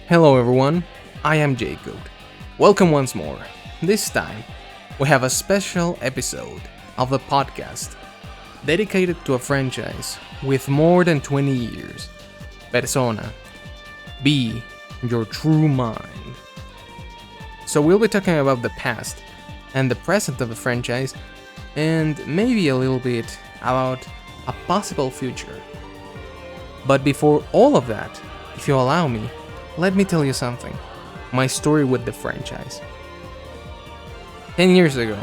Hello everyone, I am Jacode. Welcome once more. This time, we have a special episode of the podcast dedicated to a franchise with more than 20 years. Persona. Be your true mind. So we'll be talking about the past and the present of the franchise, and maybe a little bit about a possible future. But before all of that, if you allow me, let me tell you something. My story with the franchise. 10 years ago,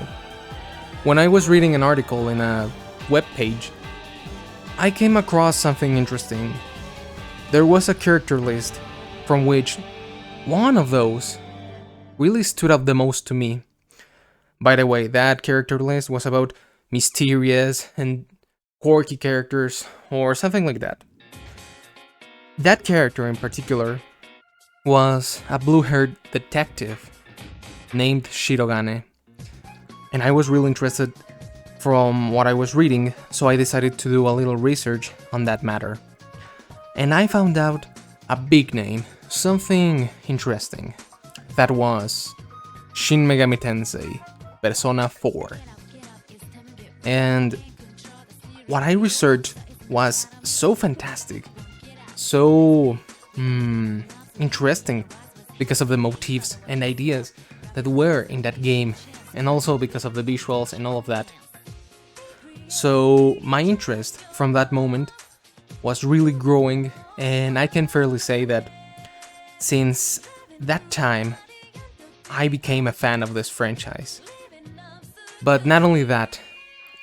when I was reading an article in a web page, I came across something interesting. There was a character list from which one of those really stood out the most to me. By the way, that character list was about mysterious and quirky characters or something like that. That character in particular was a blue-haired detective named Shirogane. And I was really interested from what I was reading, so I decided to do a little research on that matter. And I found out a big name, something interesting. That was Shin Megami Tensei Persona 4. And what I researched was so fantastic, so interesting because of the motifs and ideas that were in that game, and also because of the visuals and all of that. So my interest from that moment was really growing, and I can fairly say that since that time I became a fan of this franchise. But not only that,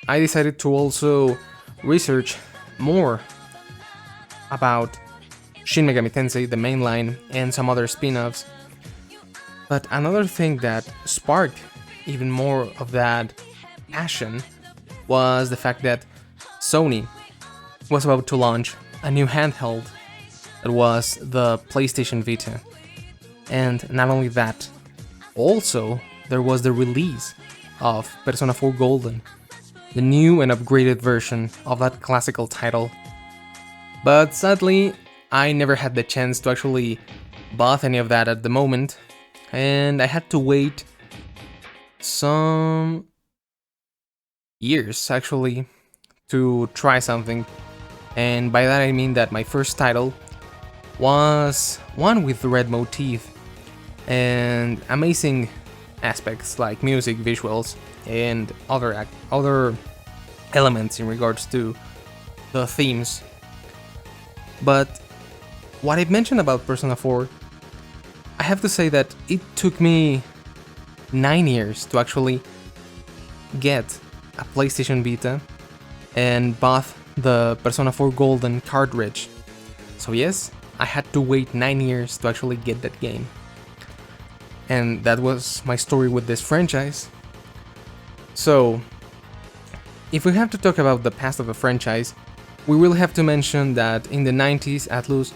I decided to also research more about Shin Megami Tensei, the main line, and some other spin-offs. But another thing that sparked even more of that passion was the fact that Sony was about to launch a new handheld that was the PlayStation Vita. And not only that, also there was the release of Persona 4 Golden, the new and upgraded version of that classical title. But sadly, I never had the chance to actually buy any of that at the moment, and I had to wait some years actually to try something. And by that I mean that my first title was one with red motif and amazing aspects like music, visuals, and other elements in regards to the themes. But what I mentioned about Persona 4, I have to say that it took me 9 years to actually get a PlayStation Vita and bought the Persona 4 Golden cartridge. So yes, I had to wait 9 years to actually get that game. And that was my story with this franchise. So, if we have to talk about the past of the franchise, we will have to mention that in the 90s, Atlus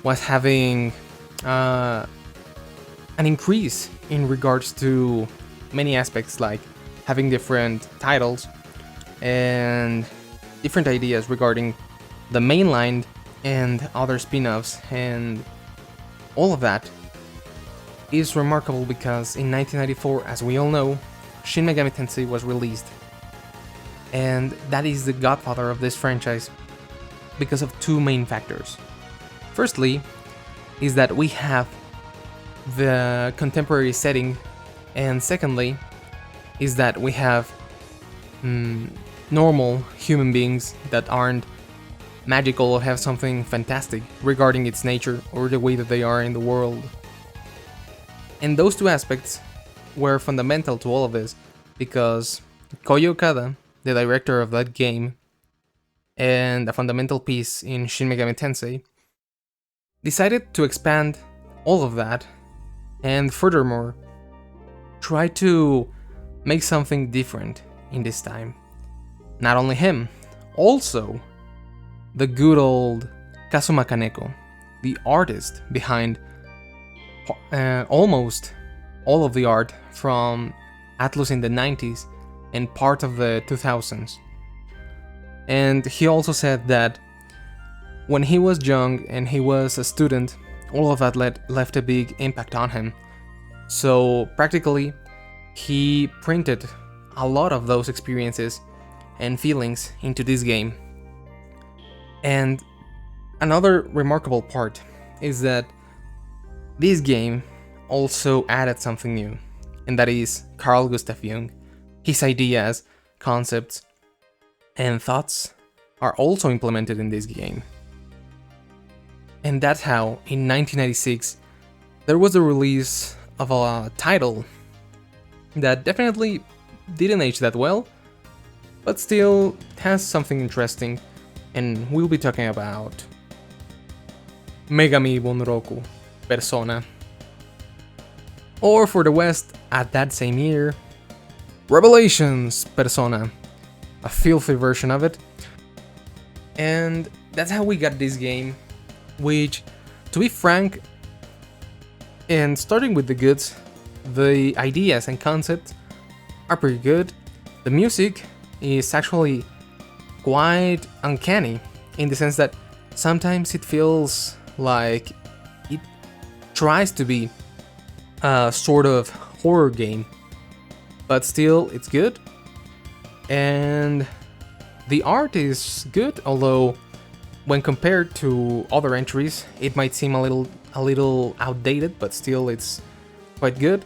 was having an increase in regards to many aspects, like having different titles and different ideas regarding the mainline and other spin-offs, and all of that is remarkable because in 1994, as we all know, Shin Megami Tensei was released. And that is the godfather of this franchise because of two main factors. Firstly, is that we have the contemporary setting, and secondly, is that we have normal human beings that aren't magical or have something fantastic regarding its nature or the way that they are in the world. And those two aspects were fundamental to all of this because Koji Okada, the director of that game, and a fundamental piece in Shin Megami Tensei, decided to expand all of that and furthermore try to make something different in this time. Not only him, also the good old Kazuma Kaneko, the artist behind almost all of the art from Atlus in the 90s and part of the 2000s. And he also said that when he was young and he was a student all of that left a big impact on him. So practically, he printed a lot of those experiences and feelings into this game. And another remarkable part is that this game also added something new, and that is Carl Gustav Jung. His ideas, concepts, and thoughts are also implemented in this game. And that's how, in 1996, there was the release of a title that definitely didn't age that well, but still has something interesting, and we'll be talking about Megami Bunroku Persona. Or for the West, at that same year, Revelations Persona, a filthy version of it. And that's how we got this game, which, to be frank, and starting with the goods, the ideas and concepts are pretty good. The music is actually quite uncanny, in the sense that sometimes it feels like it tries to be a sort of horror game, but still it's good. And the art is good, although when compared to other entries it might seem a little outdated, but still it's quite good.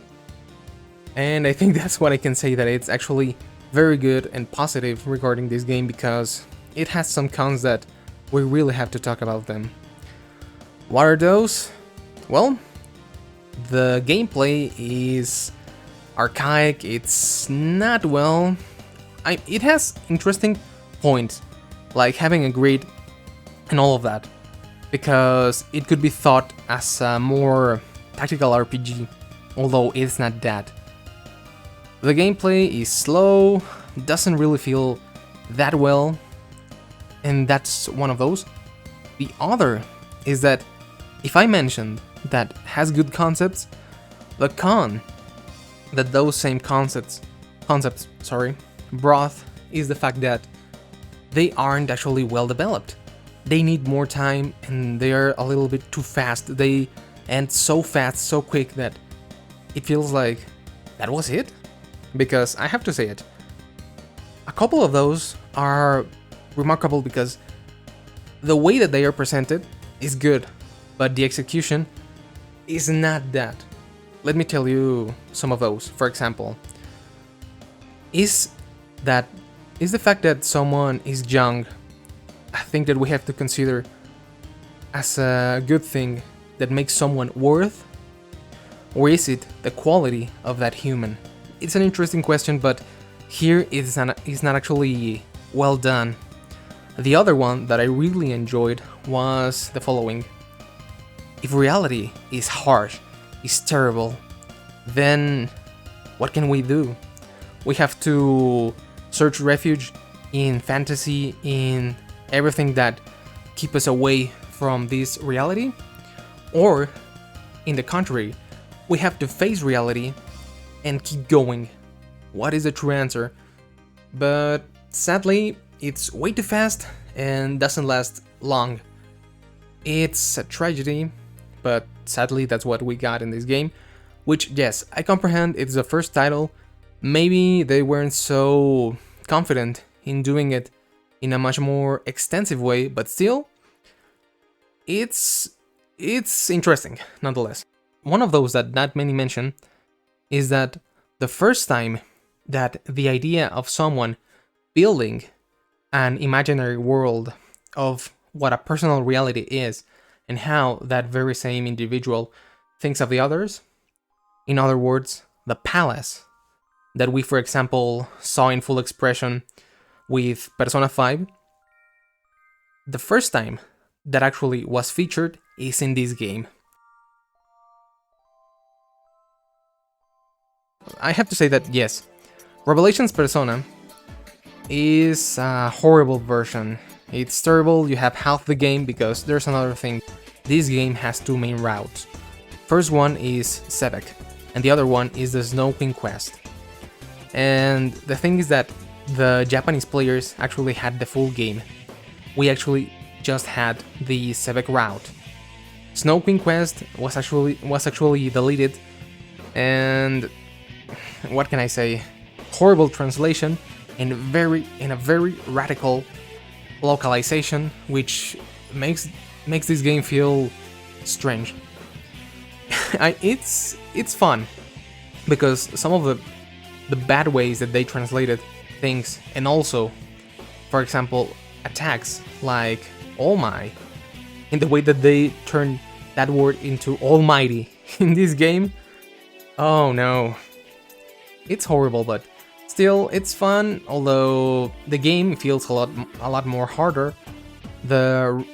And I think that's what I can say, that it's actually very good and positive regarding this game, because it has some cons that we really have to talk about them. What are those? Well, the gameplay is archaic, it's not well. It has interesting points, like having a grid and all of that, because it could be thought as a more tactical RPG, although it's not that. The gameplay is slow, doesn't really feel that well, and that's one of those. The other is that if I mentioned that has good concepts, the con that those same concepts brought is the fact that they aren't actually well developed. They need more time, and they're a little bit too fast. They end so fast, so quick, that it feels like that was it. Because I have to say it, a couple of those are remarkable because the way that they are presented is good, but the execution is not that. Let me tell you some of those. For example, is the fact that someone is young a thing that we have to consider as a good thing that makes someone worth? Or is it the quality of that human? It's an interesting question, but here it's not actually well done. The other one that I really enjoyed was the following. If reality is harsh, is terrible, then what can we do? We have to search refuge in fantasy, in everything that keep us away from this reality? Or, in the contrary, we have to face reality and keep going. What is the true answer? But sadly, it's way too fast and doesn't last long. It's a tragedy, but sadly that's what we got in this game, which, yes, I comprehend it's the first title. Maybe they weren't so confident in doing it in a much more extensive way, but still, it's interesting nonetheless. One of those that not many mention is that the first time that the idea of someone building an imaginary world of what a personal reality is and how that very same individual thinks of the others, in other words, the palace that we, for example, saw in full expression with Persona 5, the first time that actually was featured is in this game. I have to say that, yes, Revelations Persona is a horrible version. It's terrible, you have half the game, because there's another thing. This game has two main routes. First one is Sebek, and the other one is the Snow Queen quest. And the thing is that the Japanese players actually had the full game. We actually just had the Sebek route. Snow Queen Quest was actually deleted, and what can I say? Horrible translation and a very radical localization, which makes this game feel strange. It's fun because some of the bad ways that they translated things, and also, for example, attacks like "Oh my," in the way that they turned that word into "almighty" in this game. Oh no, it's horrible, but still, it's fun. Although the game feels a lot more harder. The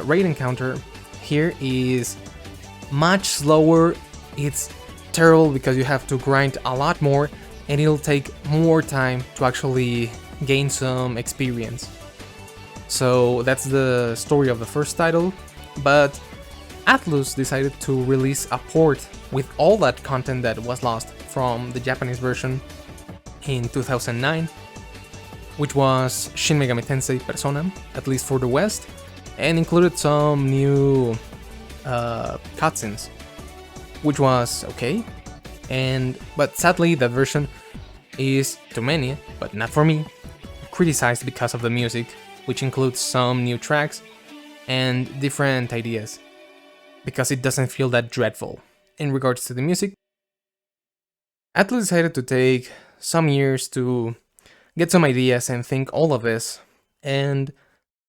raid encounter here is much slower. It's terrible because you have to grind a lot more, and it'll take more time to actually gain some experience. So that's the story of the first title, but Atlus decided to release a port with all that content that was lost from the Japanese version in 2009, which was Shin Megami Tensei Persona, at least for the West, and included some new cutscenes, which was okay. But sadly, that version is, to many, but not for me, criticized because of the music, which includes some new tracks and different ideas, because it doesn't feel that dreadful. In regards to the music, Atlus decided to take some years to get some ideas and think all of this, and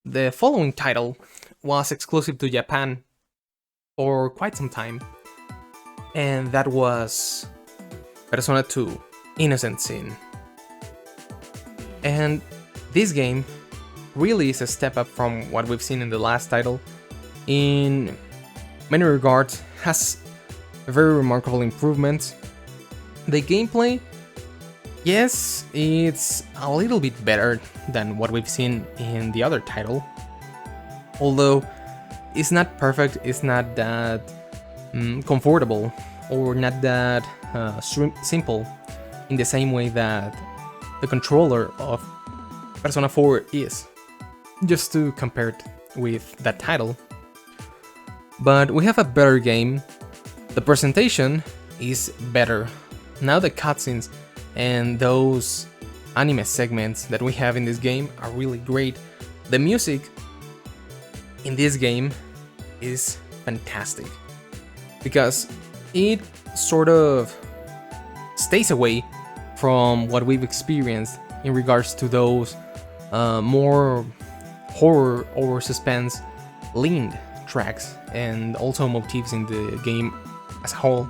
the following title was exclusive to Japan for quite some time, and that was Persona 2 Innocent Sin. And this game really is a step up from what we've seen in the last title. In many regards, has a very remarkable improvement. The gameplay, yes, it's a little bit better than what we've seen in the other title. Although it's not perfect, it's not that comfortable, or not that simple in the same way that the controller of Persona 4 is, just to compare it with that title. But we have a better game. The presentation is better. Now the cutscenes and those anime segments that we have in this game are really great. The music in this game is fantastic because it sort of stays away from what we've experienced in regards to those more horror or suspense leaned tracks and also motifs in the game as a whole.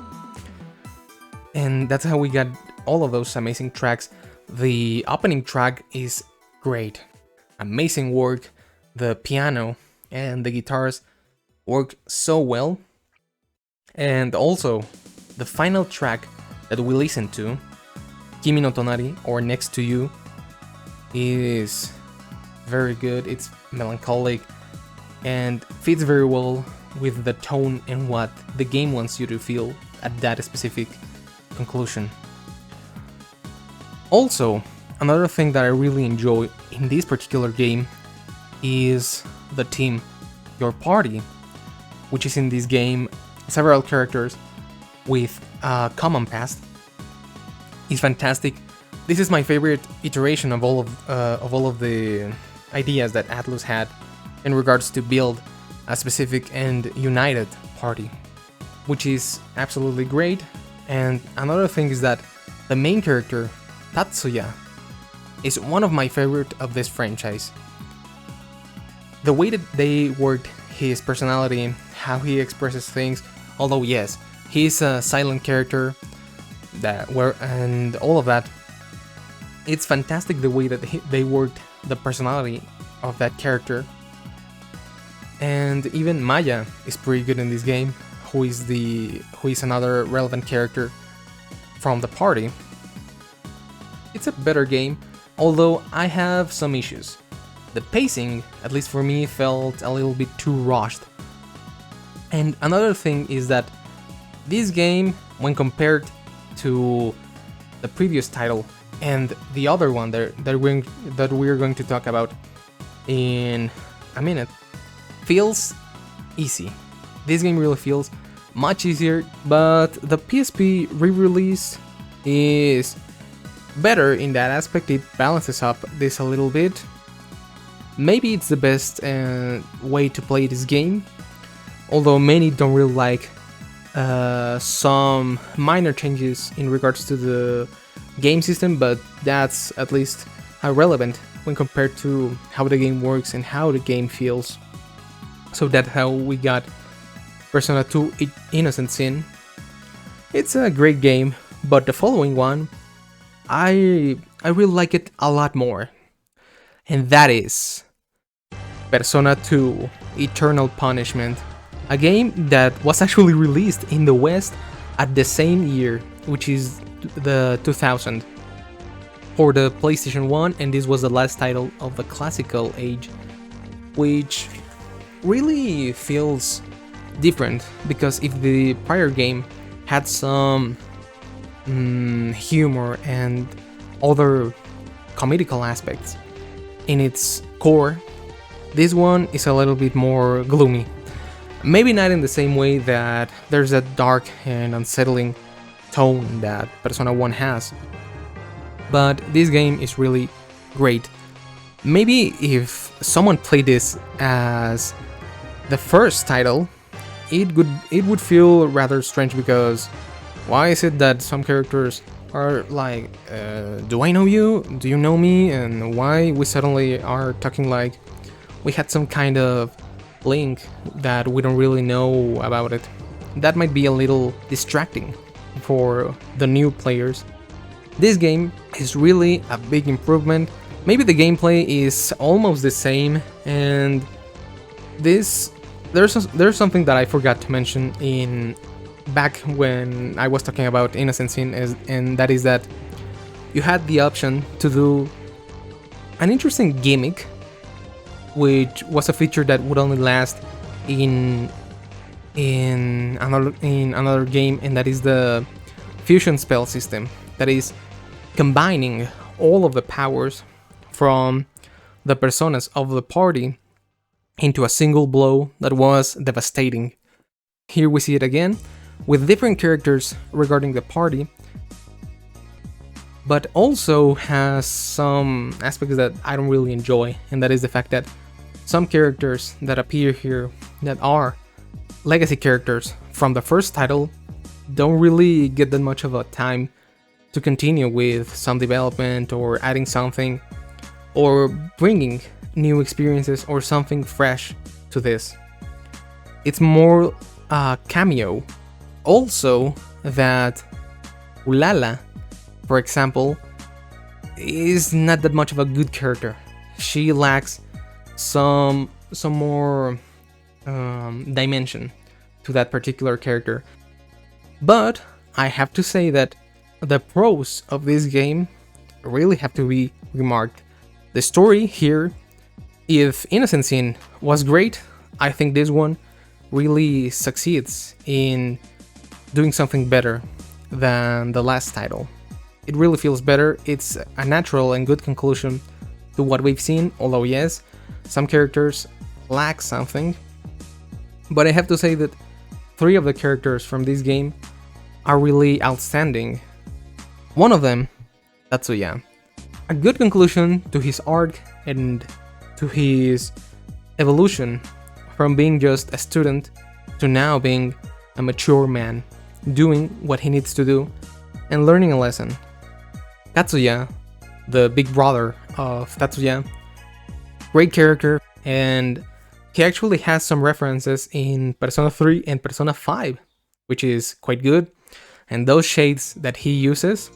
And that's how we got all of those amazing tracks. The opening track is great, amazing work. The piano and the guitars work so well. And also, the final track that we listen to, Kimi no Tonari, or Next to You, is very good. It's melancholic and fits very well with the tone and what the game wants you to feel at that specific conclusion. Also, another thing that I really enjoy in this particular game is the team, your party, which is in this game several characters with a common past, is fantastic. This is my favorite iteration of all of the ideas that Atlus had in regards to build a specific and united party, which is absolutely great. And another thing is that the main character, Tatsuya, is one of my favorite of this franchise. The way that they worked his personality, how he expresses things, although yes, he's a silent character and all of that, it's fantastic the way that they worked the personality of that character. And even Maya is pretty good in this game, who is another relevant character from the party. It's a better game, although I have some issues. The pacing, at least for me, felt a little bit too rushed. And another thing is that this game, when compared to the previous title and the other one that we're going to talk about in a minute, feels easy. This game really feels much easier, but the PSP re-release is better in that aspect. It balances up this a little bit. Maybe it's the best way to play this game, although many don't really like some minor changes in regards to the game system, but that's at least irrelevant when compared to how the game works and how the game feels. So that's how we got Persona 2 Innocent Sin. It's a great game, but the following one, I really like it a lot more. And that is Persona 2 Eternal Punishment, a game that was actually released in the West at the same year, which is the 2000, for the PlayStation 1, and this was the last title of the classical age, which really feels different, because if the prior game had some humor and other comedical aspects in its core, this one is a little bit more gloomy. Maybe not in the same way that there's a dark and unsettling tone that Persona 1 has, but this game is really great. Maybe if someone played this as the first title, it would feel rather strange, because why is it that some characters are like, do I know you? Do you know me? And why we suddenly are talking like we had some kind of link that we don't really know about it? That might be a little distracting for the new players. This game is really a big improvement. Maybe the gameplay is almost the same, and there's something that I forgot to mention in back when I was talking about Innocent Sin, and that is that you had the option to do an interesting gimmick, which was a feature that would only last in another game, and that is the fusion spell system. That is combining all of the powers from the personas of the party into a single blow that was devastating. Here we see it again, with different characters regarding the party, but also has some aspects that I don't really enjoy, and that is the fact that some characters that appear here that are legacy characters from the first title don't really get that much of a time to continue with some development or adding something or bringing new experiences or something fresh to this. It's more a cameo. Also, that Ulala, for example, is not that much of a good character. She lacks some more dimension to that particular character. But I have to say that the pros of this game really have to be remarked. The story here, if Innocent Sin was great, I think this one really succeeds in doing something better than the last title. It really feels better. It's a natural and good conclusion to what we've seen, although yes, some characters lack something. But I have to say that 3 of the characters from this game are really outstanding. One of them, Tatsuya. A good conclusion to his arc and to his evolution from being just a student to now being a mature man, doing what he needs to do and learning a lesson. Katsuya, the big brother of Tatsuya, great character, and he actually has some references in Persona 3 and Persona 5, which is quite good. And those shades that he uses,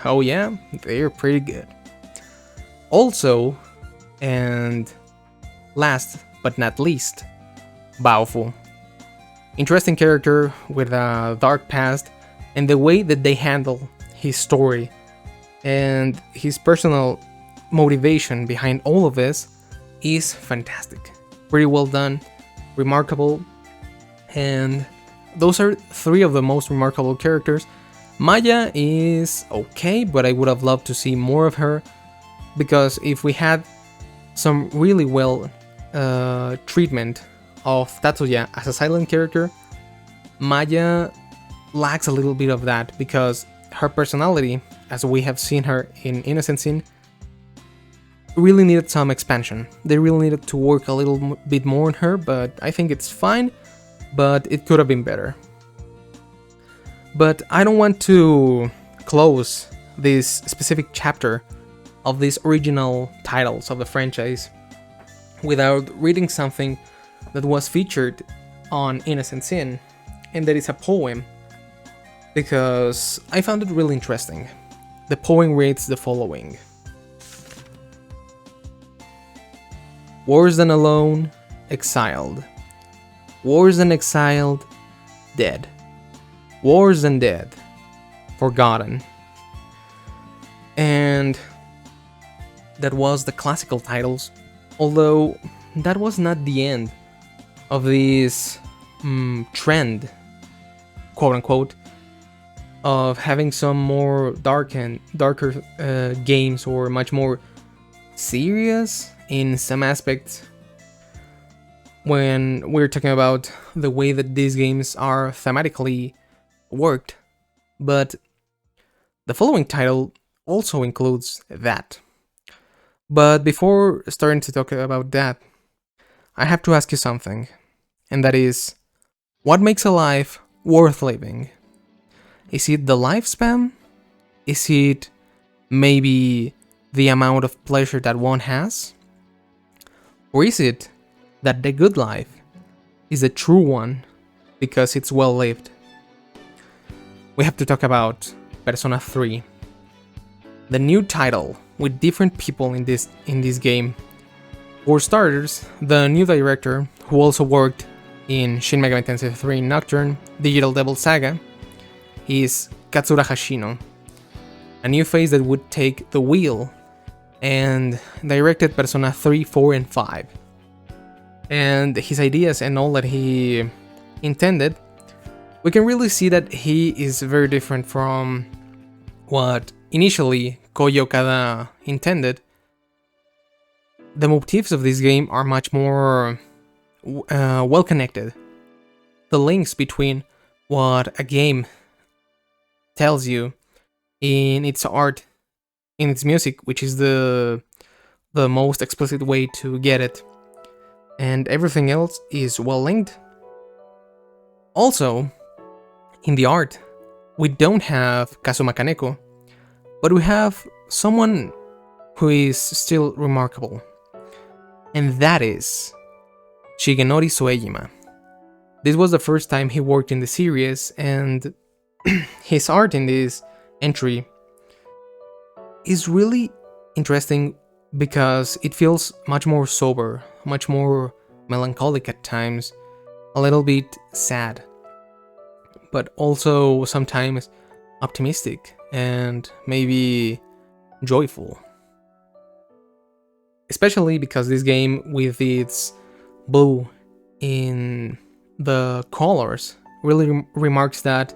oh yeah, they're pretty good. Also, and last but not least, Baofu. Interesting character with a dark past, and the way that they handle his story and his personal motivation behind all of this is fantastic. Pretty well done, remarkable, and those are 3 of the most remarkable characters. Maya is okay, but I would have loved to see more of her, because if we had some really well treatment of Tatsuya as a silent character, Maya lacks a little bit of that because her personality, as we have seen her in Innocent Sin, really needed some expansion. They really needed to work a little bit more on her, but I think it's fine, but it could have been better. But I don't want to close this specific chapter of these original titles of the franchise without reading something that was featured on Innocent Sin, and that is a poem, because I found it really interesting. The poem reads the following: Worse than alone, exiled. Worse than exiled, dead. Worse than dead, forgotten. And that was the classical titles, although that was not the end of this trend, quote unquote, of having some more darker games, or much more serious in some aspects, when we're talking about the way that these games are thematically worked. But the following title also includes that. But before starting to talk about that, I have to ask you something, and that is, what makes a life worth living? Is it the lifespan? Is it maybe the amount of pleasure that one has? Or is it that the good life is the true one because it's well lived? We have to talk about Persona 3, the new title with different people in this game. For starters, the new director, who also worked in Shin Megami Tensei 3 Nocturne, Digital Devil Saga, is Katsura Hashino, a new face that would take the wheel and directed Persona 3, 4, and 5. And his ideas and all that he intended, we can really see that he is very different from what initially Koji Okada intended. The motifs of this game are much more well connected. The links between what a game tells you in its art, in its music, which is the most explicit way to get it, and everything else is well linked. Also, in the art, we don't have Kazuma Kaneko, but we have someone who is still remarkable, and that is Shigenori Soejima. This was the first time he worked in the series, and his art in this entry is really interesting because it feels much more sober, much more melancholic at times, a little bit sad, but also sometimes optimistic and maybe joyful. Especially because this game, with its blue in the colors, really remarks that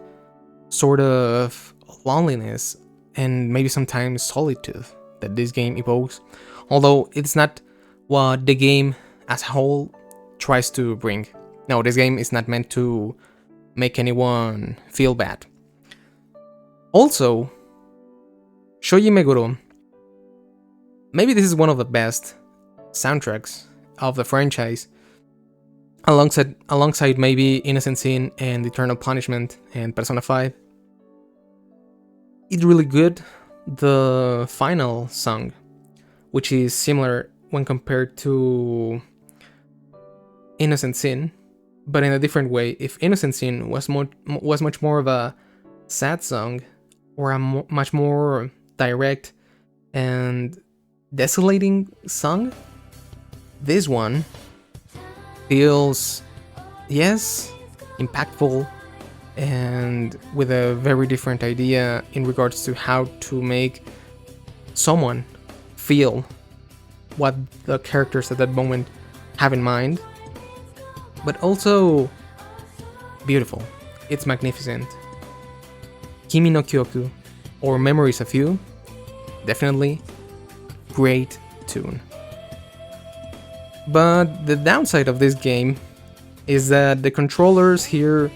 sort of loneliness and maybe sometimes solitude that this game evokes, although it's not what the game as a whole tries to bring. No, this game is not meant to make anyone feel bad. Also, Shoji Meguro, maybe this is one of the best soundtracks of the franchise, alongside maybe Innocent Sin and Eternal Punishment and Persona 5. It's really good. The final song, which is similar when compared to Innocent Sin, but in a different way. If Innocent Sin was much more of a sad song, or a much more direct and desolating song, this one feels, yes, impactful, and with a very different idea in regards to how to make someone feel what the characters at that moment have in mind, but also beautiful. It's magnificent. Kimi no Kyoku, or Memories of You, definitely great tune. But the downside of this game is that the controllers here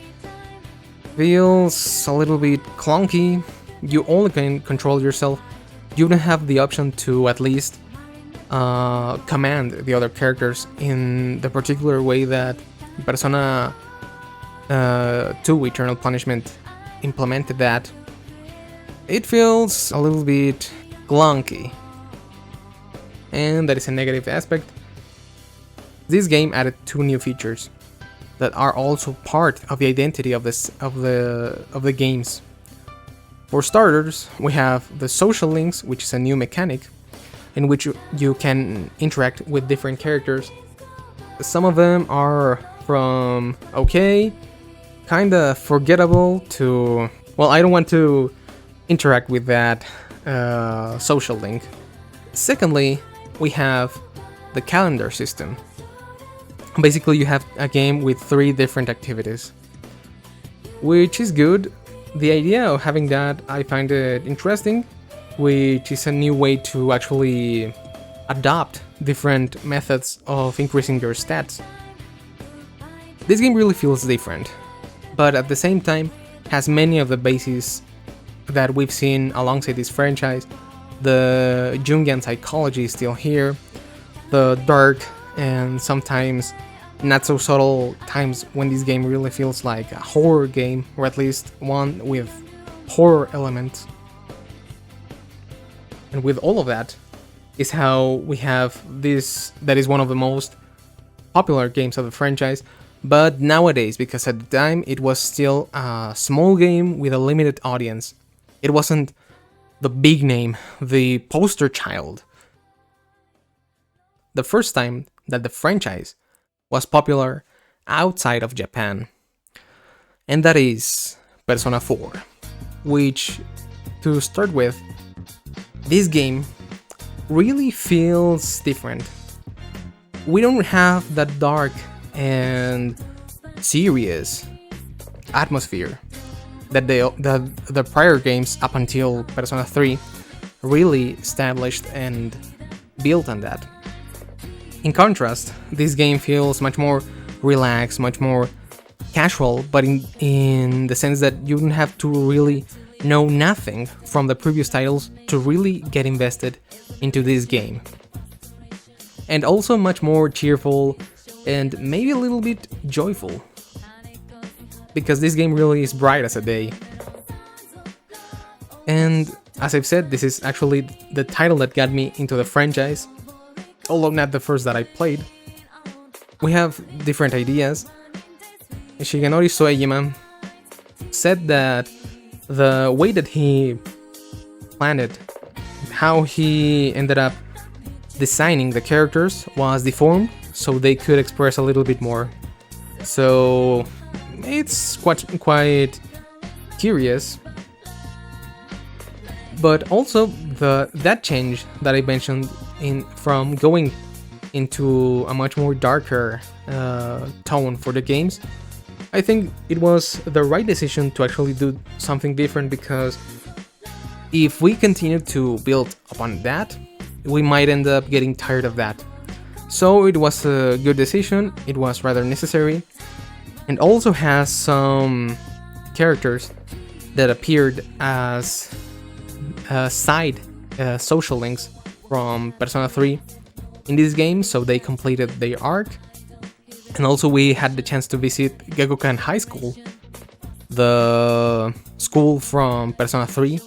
feels a little bit clunky. You only can control yourself. You don't have the option to at least command the other characters in the particular way that Persona 2 Eternal Punishment implemented that. It feels a little bit clunky, and that is a negative aspect. This game added 2 new features that are also part of the identity of the games. For starters, we have the social links, which is a new mechanic in which you can interact with different characters. Some of them are from okay, kinda forgettable to, well, I don't want to interact with that social link. Secondly, we have the calendar system. Basically, you have a game with 3 different activities, which is good. The idea of having that, I find it interesting, which is a new way to actually adopt different methods of increasing your stats. This game really feels different, but at the same time has many of the bases that we've seen alongside this franchise. The Jungian psychology is still here, the dark and sometimes not so subtle times when this game really feels like a horror game, or at least one with horror elements. And with all of that is how we have this, that is one of the most popular games of the franchise, but nowadays, because at the time it was still a small game with a limited audience. It wasn't the big name, the poster child. The first time that the franchise was popular outside of Japan. And that is Persona 4, which, to start with, this game really feels different. We don't have that dark and serious atmosphere that the prior games up until Persona 3 really established and built on that. In contrast, this game feels much more relaxed, much more casual, but in the sense that you don't have to really know nothing from the previous titles to really get invested into this game. And also much more cheerful and maybe a little bit joyful, because this game really is bright as a day. And as I've said, this is actually the title that got me into the franchise, although not the first that I played. We have different ideas. Shigenori Soejima said that the way that he planned it, how he ended up designing the characters, was deformed so they could express a little bit more. So it's quite curious. But also that change that I mentioned from going into a much more darker tone for the games, I think it was the right decision to actually do something different, because if we continue to build upon that, we might end up getting tired of that. So it was a good decision, it was rather necessary, and also has some characters that appeared as side social links from Persona 3 in this game, so they completed their arc. And also we had the chance to visit Gekkoukan High School, the school from Persona 3.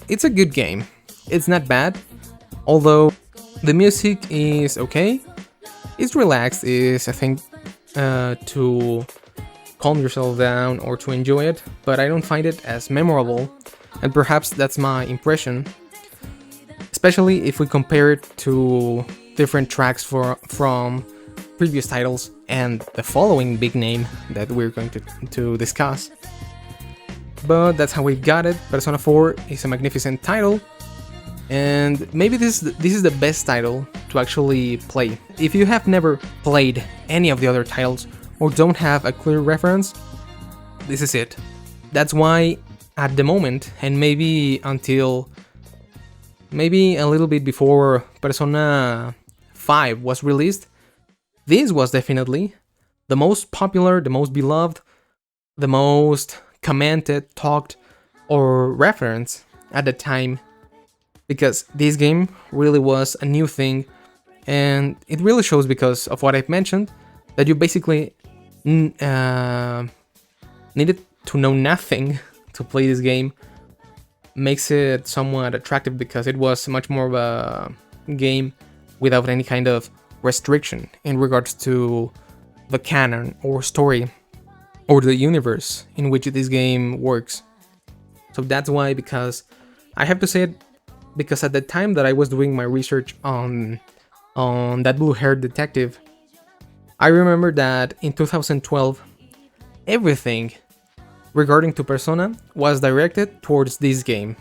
It's a good game, it's not bad, although the music is okay, it's relaxed, is I think to calm yourself down or to enjoy it, but I don't find it as memorable, and perhaps that's my impression, especially if we compare it to different tracks from previous titles and the following big name that we're going to discuss. But that's how we got it. Persona 4 is a magnificent title, and maybe this is the best title to actually play. If you have never played any of the other titles or don't have a clear reference, this is it. That's why at the moment, and maybe until maybe a little bit before Persona 5 was released, this was definitely the most popular, the most beloved, the most commented, talked, or referenced at the time, because this game really was a new thing, and it really shows because of what I've mentioned, that you basically needed to know nothing to play this game. Makes it somewhat attractive because it was much more of a game without any kind of restriction in regards to the canon or story or the universe in which this game works. So that's why, because I have to say it, because at the time that I was doing my research on that blue-haired detective, I remember that in 2012 everything regarding to Persona was directed towards this game.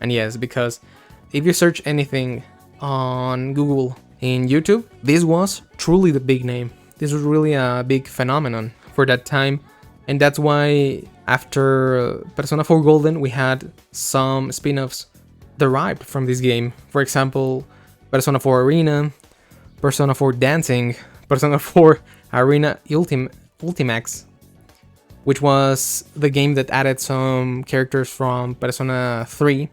And yes, because if you search anything on Google, in YouTube, this was truly the big name. This was really a big phenomenon for that time, and that's why after Persona 4 Golden we had some spin-offs derived from this game. For example, Persona 4 Arena, Persona 4 Dancing, Persona 4 Arena Ultimax, which was the game that added some characters from Persona 3.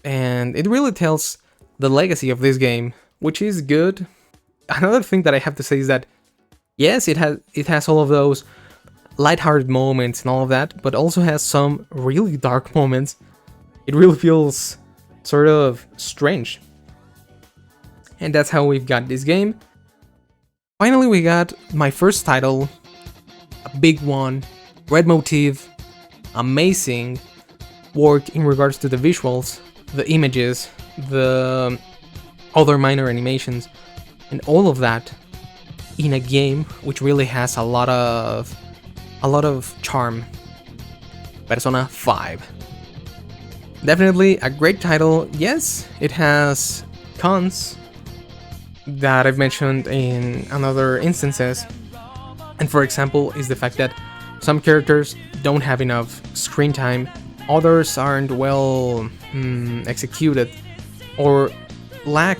And it really tells the legacy of this game, which is good. Another thing that I have to say is that, yes, it has all of those lighthearted moments and all of that, but also has some really dark moments. It really feels sort of strange. And that's how we've got this game. Finally, we got my first title, a big one, red motif, amazing work in regards to the visuals, the images, the other minor animations, and all of that in a game which really has a lot of charm. Persona 5. Definitely a great title. Yes, it has cons that I've mentioned in other instances. And for example, is the fact that some characters don't have enough screen time, others aren't well executed, or lack,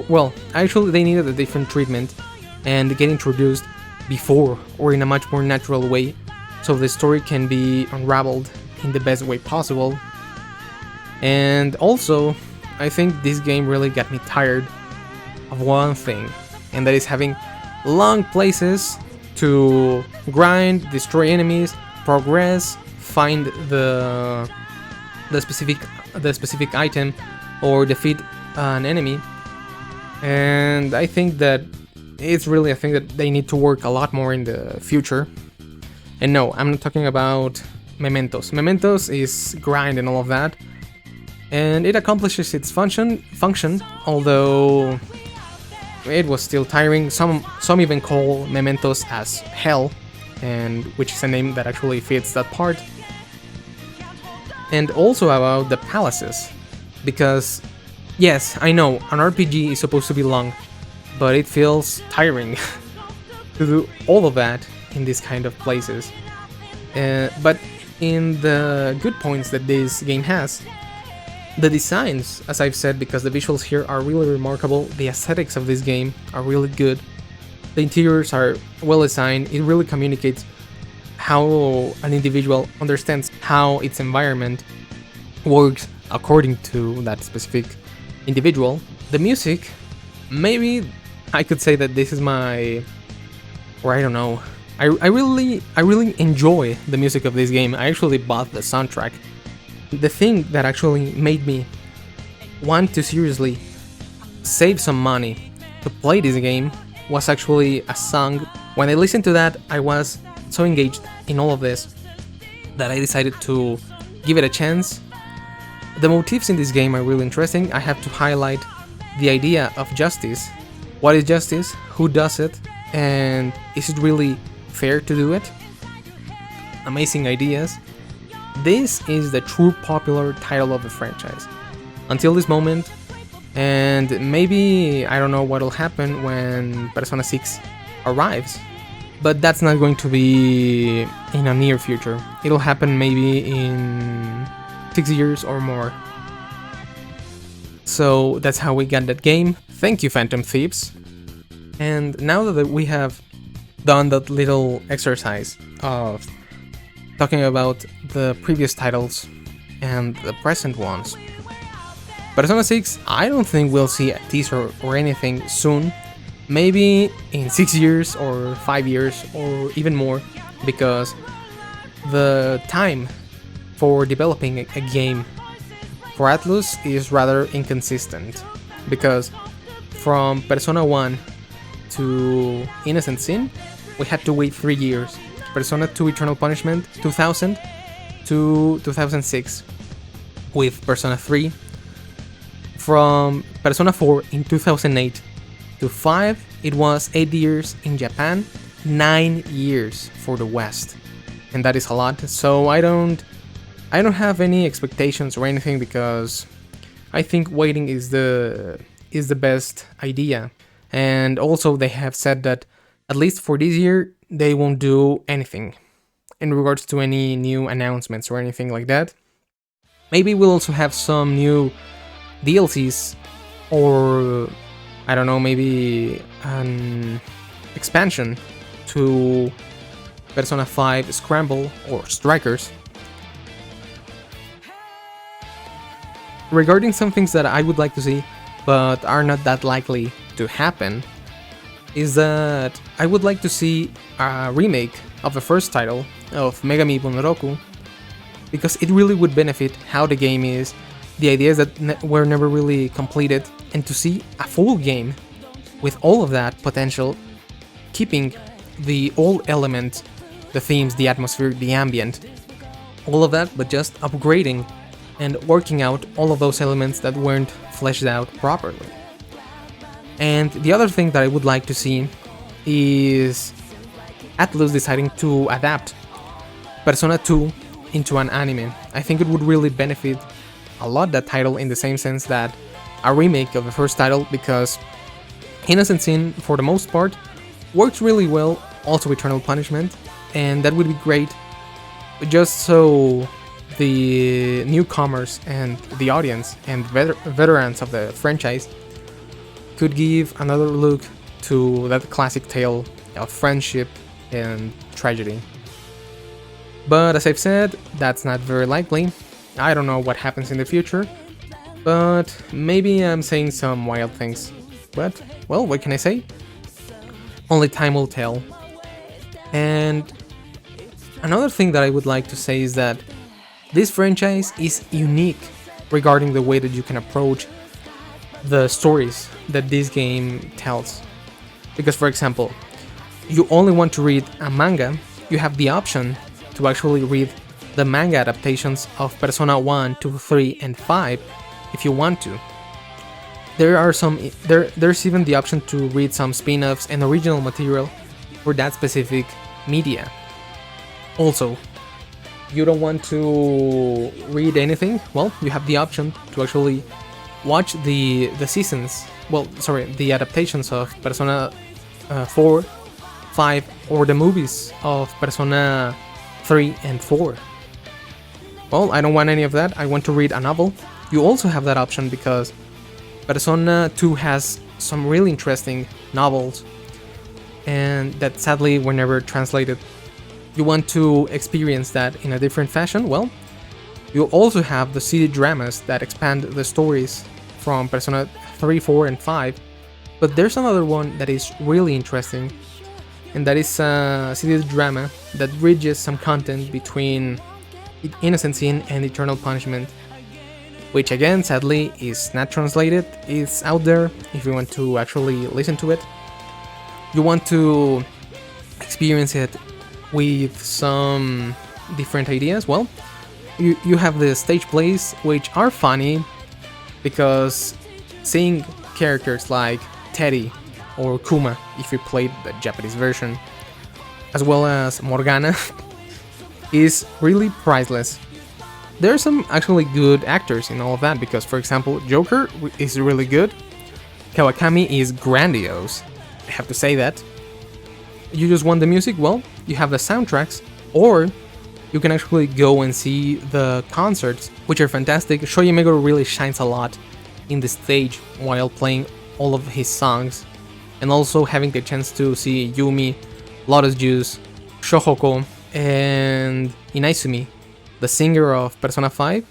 well, actually they needed a different treatment and get introduced before or in a much more natural way, so the story can be unraveled in the best way possible. And also, I think this game really got me tired of one thing, and that is having long places to grind, destroy enemies, progress, find the specific item, or defeat an enemy. And I think that it's really a thing that they need to work a lot more in the future. And no, I'm not talking about Mementos. Mementos is grind and all of that, and it accomplishes its function, although it was still tiring. Some even call Mementos as hell, and which is a name that actually fits that part. And also about the palaces, because yes, I know an RPG is supposed to be long, but it feels tiring to do all of that in these kind of places. But in the good points that this game has, the designs, as I've said, because the visuals here are really remarkable, the aesthetics of this game are really good, the interiors are well designed, it really communicates how an individual understands how its environment works according to that specific individual. The music, maybe I could say that this is my, or I don't know, I really enjoy the music of this game. I actually bought the soundtrack. The thing that actually made me want to seriously save some money to play this game was actually a song. When I listened to that, I was so engaged in all of this that I decided to give it a chance. The motifs in this game are really interesting. I have to highlight the idea of justice. What is justice? Who does it? And is it really fair to do it? Amazing ideas. This is the true popular title of the franchise until this moment, and maybe I don't know what will happen when Persona 6 arrives, but that's not going to be in a near future. It'll happen maybe in 6 years or more. So that's how we got that game. Thank you, Phantom Thieves. And now that we have done that little exercise of talking about the previous titles and the present ones. Persona 6, I don't think we'll see a teaser or anything soon. Maybe in 6 years or 5 years or even more, because the time for developing a game for Atlus is rather inconsistent. Because from Persona 1 to Innocent Sin, we had to wait 3 years. Persona 2 Eternal Punishment, 2000 to 2006, with Persona 3. From Persona 4 in 2008 to 5, it was 8 years in Japan, 9 years for the West, and that is a lot. So I don't have any expectations or anything, because I think waiting is the best idea. And also they have said that at least for this year they won't do anything in regards to any new announcements or anything like that. Maybe we'll also have some new DLCs, or I don't know, maybe an expansion to Persona 5 Scramble or Strikers. Regarding some things that I would like to see, but are not that likely to happen, is that I would like to see a remake of the first title of Megami Bunroku, because it really would benefit how the game is, the ideas that were never really completed, and to see a full game with all of that potential, keeping the old element, the themes, the atmosphere, the ambient, all of that, but just upgrading and working out all of those elements that weren't fleshed out properly. And the other thing that I would like to see is Atlus deciding to adapt Persona 2 into an anime. I think it would really benefit a lot that title, in the same sense that a remake of the first title, because Innocent Sin, for the most part, works really well, also Eternal Punishment, and that would be great, just so the newcomers and the audience and veterans of the franchise could give another look to that classic tale of friendship and tragedy. But as I've said, that's not very likely. I don't know what happens in the future, but maybe I'm saying some wild things. But, well, what can I say? Only time will tell. And another thing that I would like to say is that this franchise is unique regarding the way that you can approach the stories that this game tells. Because, for example, you only want to read a manga, you have the option to actually read the manga adaptations of Persona 1, 2, 3, and 5 if you want to. There's even the option to read some spin-offs and original material for that specific media. Also, you don't want to read anything? Well, you have the option to actually watch the seasons, the adaptations of Persona 4, 5, or the movies of Persona 3 and 4. Well, I don't want any of that, I want to read a novel. You also have that option, because Persona 2 has some really interesting novels, and that sadly were never translated. You want to experience that in a different fashion? Well, you also have the CD dramas that expand the stories from Persona 3, 4, and 5, but there's another one that is really interesting, and that is a CD drama that bridges some content between Innocent Sin and Eternal Punishment, which again, sadly, is not translated. It's out there if you want to actually listen to it. You want to experience it with some different ideas? Well, you have the stage plays, which are funny, because seeing characters like Teddy or Kuma, if you played the Japanese version, as well as Morgana, is really priceless. There are some actually good actors in all of that, because, for example, Joker is really good, Kawakami is grandiose, I have to say that. You just want the music? Well, you have the soundtracks, or you can actually go and see the concerts, which are fantastic. Shoya Meguro really shines a lot in the stage while playing all of his songs, and also having the chance to see Yumi Lotus Juice, Shohoko, and Inaizumi, the singer of Persona 5.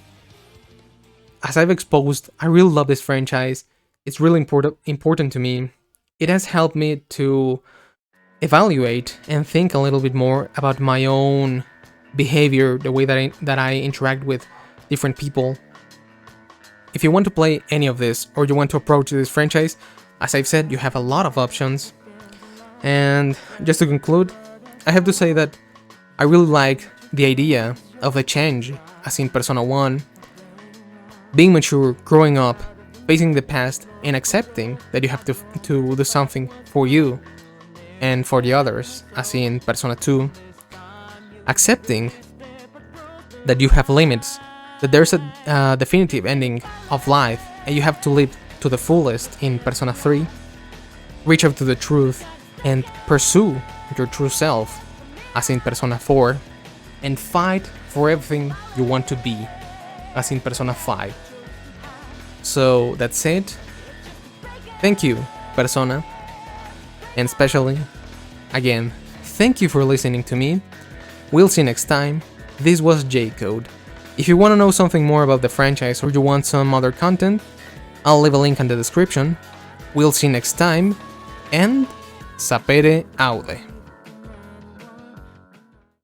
As I've exposed, I really love this franchise. It's really important to me. It has helped me to evaluate and think a little bit more about my own behavior, the way that I interact with different people. If you want to play any of this, or you want to approach this franchise, as I've said, you have a lot of options. And just to conclude, I have to say that I really like the idea of the change, as in Persona 1, being mature, growing up, facing the past, and accepting that you have to do something for you and for the others, as in Persona 2. Accepting that you have limits, that there's a definitive ending of life, and you have to live to the fullest in Persona 3. Reach out to the truth and pursue your true self, as in Persona 4. And fight for everything you want to be, as in Persona 5. So that's it. Thank you, Persona. And especially, again, thank you for listening to me. We'll see you next time. This was Jacode. If you want to know something more about the franchise or you want some other content, I'll leave a link in the description. We'll see you next time, and Sapere Aude.